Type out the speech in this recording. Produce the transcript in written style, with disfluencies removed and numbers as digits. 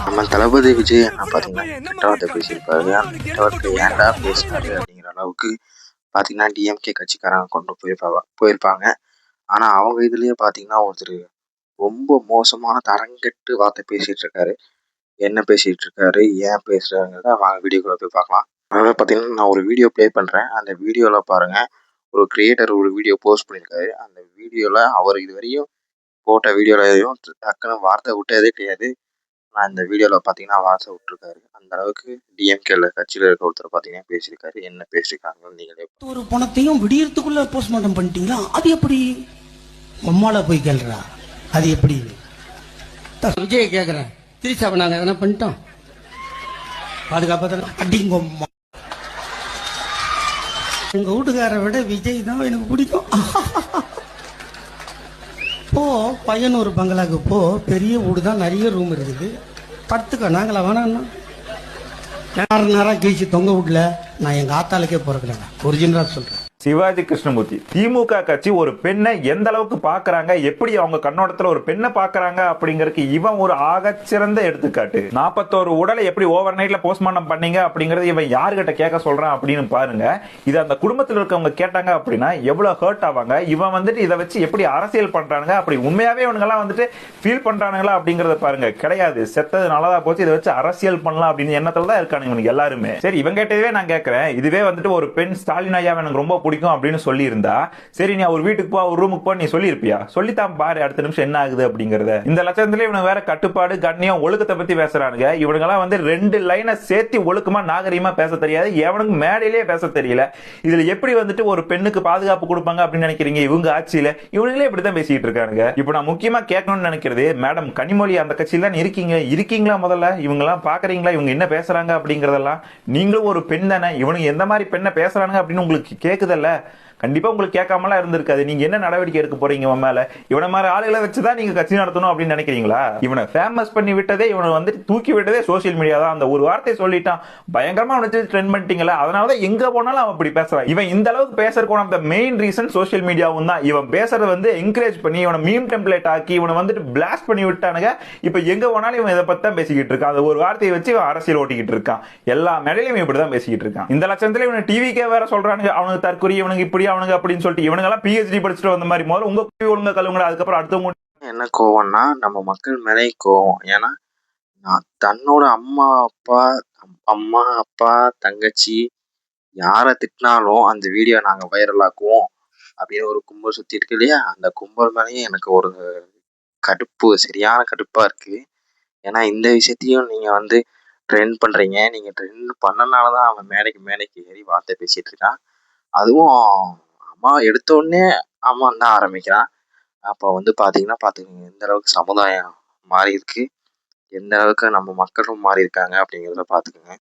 நம்ம தளபதி விஜய் அண்ணா பார்த்தீங்கன்னா கெட்ட வார்த்தை பேசியிருப்பாரு. அந்த கெட்ட வார்த்தை ஏன்டா பேசினாரு அப்படிங்கிற அளவுக்கு பார்த்தீங்கன்னா டிஎம்கே கட்சிக்காரங்க கொண்டு போயிருப்பாங்க. ஆனால் அவங்க இதுலேயே பார்த்தீங்கன்னா ஒருத்தர் ரொம்ப மோசமான தரங்கெட்டு வார்த்தை பேசிட்டு இருக்காரு. என்ன பேசிட்டு இருக்காரு, ஏன் பேசுறாங்கிறத வாங்க வீடியோக்குள்ள போய் பார்க்கலாம். அதாவது பார்த்தீங்கன்னா நான் ஒரு வீடியோ ப்ளே பண்ணுறேன். அந்த வீடியோவில் பாருங்கள், ஒரு கிரியேட்டர் ஒரு வீடியோ போஸ்ட் பண்ணியிருக்காரு. அந்த வீடியோவில் அவர் இதுவரையும் போட்ட வீடியோலையும் டக்குன்னு வார்த்தை விட்டதே கிடையாது. நான் இந்த வீடியோவில் பார்த்தீங்கன்னா வார்த்தை விட்டுருக்காரு. அந்த அளவுக்கு டிஎம்கேல கட்சியில் இருக்க ஒருத்தர் பார்த்தீங்கன்னா பேசியிருக்காரு. என்ன பேசியிருக்காங்கன்னு நீங்களே ஒரு பணத்தையும் விடியறதுக்குள்ள போஸ்ட்மார்ட்டம் பண்ணிட்டீங்களா? அது எப்படி? அம்மால போய் கேள்றா, அது எப்படி? விஜய் கேட்குறேன், திரிசாவை நாங்கள் எதனா பண்ணிட்டோம்? பாதுகாப்பாக அடிங்க. எங்கள் வீட்டுக்காரை விட விஜய் தான் எனக்கு பிடிக்கும். போ பையனூர் பங்களாக்கு போ, பெரிய வீடு தான், நிறைய ரூம் இருக்குது, படுத்துக்க. நாங்களா வேணாண்ணா நேரம் கீழ்ச்சி தொங்க விடல. நான் எங்கள் ஆத்தாளுக்கே பிறக்கலங்க, ஒரிஜினலாக சொல்கிறேன். சிவாஜி கிருஷ்ணமூர்த்தி திமுக கட்சி ஒரு பெண்ணை எந்த அளவுக்கு பாக்குறாங்க, எப்படி அவங்க கண்ணோட்டத்துல ஒரு பெண்ணை பாக்குறாங்க அப்படிங்கறதுக்கு இவன் ஒரு ஆகச்சிறந்த எடுத்துக்காட்டு. 41 உடலை எப்படி ஓவர் நைட்ல போஸ்ட்மார்ட்டம் பண்ணீங்க அப்படிங்கறது இவன் யாருகிட்ட கேட்க சொல்றான் அப்படின்னு பாருங்க. இது அந்த குடும்பத்தில் இருக்கவங்க கேட்டாங்க அப்படின்னா எவ்வளவு ஹர்ட் ஆவாங்க. இவன் வந்துட்டு இதை வச்சு எப்படி அரசியல் பண்றாங்க, அப்படி உண்மையாவே இவனுங்க எல்லாம் வந்துட்டு ஃபீல் பண்றானுங்களா அப்படிங்கறத பாருங்க. கிடையாது, செத்தது நல்லதா போச்சு, இதை வச்சு அரசியல் பண்ணலாம் அப்படின்னு எண்ணத்துல தான் இருக்கானுங்க இவனுக்கு எல்லாருமே. சரி, இவன் கேட்டதே நான் கேட்கிறேன். இதுவே வந்துட்டு ஒரு பெண் ஸ்டாலின் ஐயா எனக்கு ரொம்ப பிடிக்கும் அப்படின்னு சொல்லி இருந்தா, சரி நீ ஒரு வீட்டுக்கு போ, ஒரு ரூமுக்கு போ, நீ சொல்லி இருப்பியா? சொல்லித்தான் பாரு அடுத்த நிமிஷம் என்ன ஆகுது அப்படிங்கறத. இந்த லட்சத்துல இவனுங்க வேற கட்டுப்பாடு, கண்ணியம், ஒழுக்கத்தை பத்தி பேசுறானுங்க. இவனுங்க எல்லாம் வந்து 2 லைனை சேர்த்து ஒழுக்கமா நாகரீகமா பேச தெரியாது, எவனுக்கு மேடையிலேயே பேச தெரியல. இதுல எப்படி வந்துட்டு ஒரு பெண்ணுக்கு பாதுகாப்பு கொடுப்பாங்க அப்படின்னு நினைக்கிறீங்க? இவங்க ஆட்சியில இவங்களே இப்படித்தான் பேசிட்டு இருக்காங்க. இப்போ நான் முக்கியமா கேட்கணும்னு நினைக்கிறது, மேடம் கனிமொழி அந்த கட்சியில தான் இருக்கீங்களா? முதல்ல இவங்க எல்லாம் பாக்குறீங்களா, இவங்க என்ன பேசுறாங்க அப்படிங்கறதெல்லாம்? நீங்களும் ஒரு பெண் தானே, இவனுங்க எந்த மாதிரி பெண்ணை பேசுறாங்க அப்படின்னு உங்களுக்கு கேக்குதல்ல? கண்டிப்பா உங்களுக்கு கேட்காமலாம் இருந்திருக்காது. நீங்க என்ன நடவடிக்கை எடுக்க போறீங்க இவன் மேல? இவனை மாதிரி ஆளுகளை வச்சுதான் நீங்க கட்சி நடத்தணும் அப்படின்னு நினைக்கிறீங்களா? இவனை ஃபேமஸ் பண்ணி விட்டதே, இவனை வந்து தூக்கி விட்டதே சோசியல் மீடியா தான். அந்த ஒரு வார்த்தை சொல்லிட்டான், பயங்கரமா அவனை ட்ரெண்ட் பண்ணிட்டீங்களா? அதனாலதான் எங்க போனாலும் அவன் அப்படி பேசுறான். இவன் இந்த அளவுக்கு பேசுறதுக்கு அந்த மெயின் ரீசன் சோசியல் மீடியாவும் தான். இவன் பேசுறது வந்து என்கரேஜ் பண்ணி இவனை மீம் டெம்ப்ளேட் ஆக்கி இவனை வந்துட்டு பிளாஸ்ட் பண்ணி விட்டானுங்க. இப்ப எங்க போனாலும் இவன் இதை பத்தி தான் பேசிக்கிட்டு இருக்கான். அந்த ஒரு வார்த்தையை வச்சு இவன் அரசியல் ஓட்டிக்கிட்டு இருக்கான். எல்லா மேடையிலும் இப்படிதான் பேசிக்கிட்டு இருக்கான். இந்த லட்சத்துல இவனை டிவிக்கே வேற சொல்றானுங்க, அவனுக்கு தற்கொலை, இவனுக்கு இப்படி, அவனுக்கு அப்படின்னு சொல்லிட்டு. இவனுங்கெல்லாம் பிஹெச்டி படிச்சுட்டு வந்த மாதிரி முதல்ல உங்க ஒழுங்கா கழுவுங்க, அதுக்கப்புறம் அடுத்தவங்க. என்ன கோவம்னா நம்ம மக்கள் மேலே கோவம். ஏன்னா நான் தன்னோட அம்மா அப்பா தங்கச்சி யாரை திட்டினாலும் அந்த வீடியோ நாங்கள் வைரல் ஆக்குவோம் அப்படின்னு ஒரு கும்பல் சுற்றி இருக்கு இல்லையா? அந்த கும்பல் மேலேயும் எனக்கு ஒரு கடுப்பு, சரியான கடுப்பாக இருக்குது. ஏன்னா இந்த விஷயத்தையும் நீங்கள் வந்து ட்ரெண்ட் பண்ணுறீங்க. நீங்கள் ட்ரெண்ட் பண்ணனால தான் அவன் மேடைக்கு ஏறி வார்த்தை பேசிகிட்டு இருக்கான். அதுவும் அம்மா எடுத்தோடனே அம்மான்னு தான் ஆரம்பிக்கிறான். அப்போ வந்து பார்த்துக்கோங்க எந்த அளவுக்கு சமுதாயம் மாறி இருக்கு, எந்த அளவுக்கு நம்ம மக்களும் மாறி இருக்காங்க அப்படிங்கிறத பார்த்துக்கோங்க.